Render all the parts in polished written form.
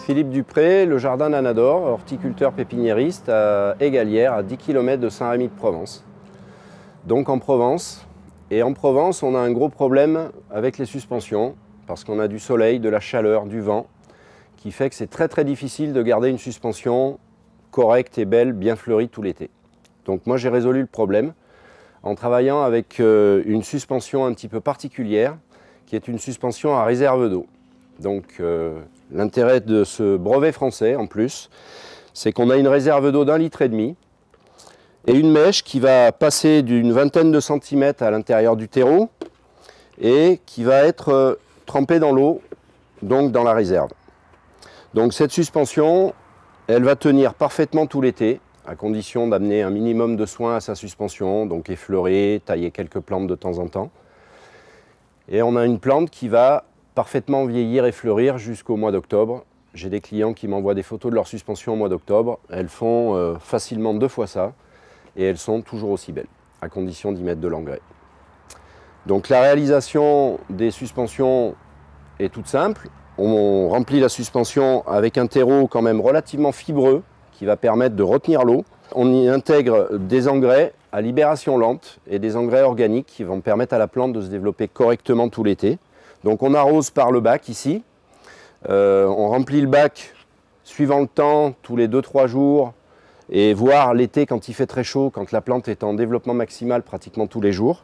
Philippe Dupré, le jardin d'Anador, horticulteur pépiniériste à Égalières, à 10 km de Saint-Rémy-de-Provence. Donc en Provence. Et en Provence, on a un gros problème avec les suspensions, parce qu'on a du soleil, de la chaleur, du vent, qui fait que c'est très difficile de garder une suspension correcte et belle, bien fleurie tout l'été. Donc moi j'ai résolu le problème en travaillant avec une suspension un petit peu particulière, qui est une suspension à réserve d'eau. Donc l'intérêt de ce brevet français en plus, c'est qu'on a une réserve d'eau d'1,5 litre et une mèche qui va passer d'une vingtaine de centimètres à l'intérieur du terreau et qui va être trempée dans l'eau, donc dans la réserve. Donc cette suspension, elle va tenir parfaitement tout l'été, à condition d'amener un minimum de soins à sa suspension, donc effleurer, tailler quelques plantes de temps en temps. Et on a une plante qui va parfaitement vieillir et fleurir jusqu'au mois d'octobre. J'ai des clients qui m'envoient des photos de leur suspension au mois d'octobre. Elles font facilement 2 fois ça et elles sont toujours aussi belles, à condition d'y mettre de l'engrais. Donc la réalisation des suspensions est toute simple. On remplit la suspension avec un terreau quand même relativement fibreux qui va permettre de retenir l'eau. On y intègre des engrais à libération lente et des engrais organiques qui vont permettre à la plante de se développer correctement tout l'été. Donc on arrose par le bac ici, on remplit le bac suivant le temps, tous les 2-3 jours, et voire l'été quand il fait très chaud, quand la plante est en développement maximal pratiquement tous les jours.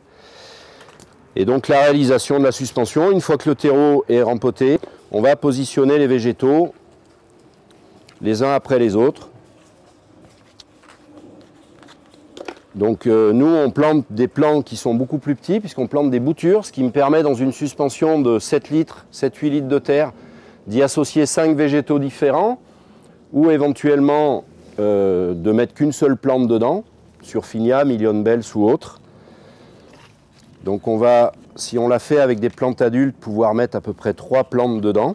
Et donc la réalisation de la suspension, une fois que le terreau est rempoté, on va positionner les végétaux les uns après les autres. Donc nous on plante des plants qui sont beaucoup plus petits puisqu'on plante des boutures, ce qui me permet dans une suspension de 7 litres, 7-8 litres de terre d'y associer 5 végétaux différents ou éventuellement de mettre qu'une seule plante dedans, Surfinia, Millionbells ou autre. Donc on va, si on l'a fait avec des plantes adultes, pouvoir mettre à peu près 3 plantes dedans.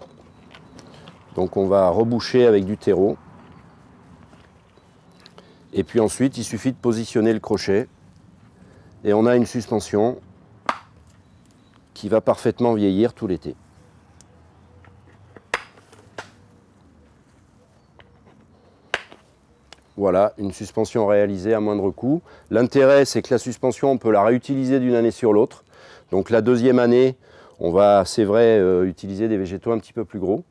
Donc on va reboucher avec du terreau. Et puis ensuite, il suffit de positionner le crochet et on a une suspension qui va parfaitement vieillir tout l'été. Voilà, une suspension réalisée à moindre coût. L'intérêt, c'est que la suspension, on peut la réutiliser d'une année sur l'autre. Donc la deuxième année, on va, c'est vrai, utiliser des végétaux un petit peu plus gros.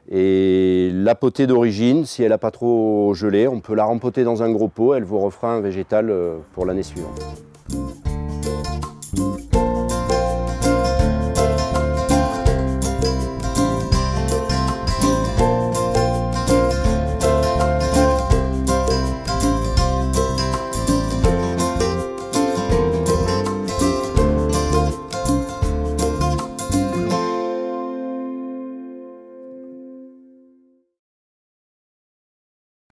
Et la potée d'origine, si elle n'a pas trop gelé, on peut la rempoter dans un gros pot, elle vous refera un végétal pour l'année suivante.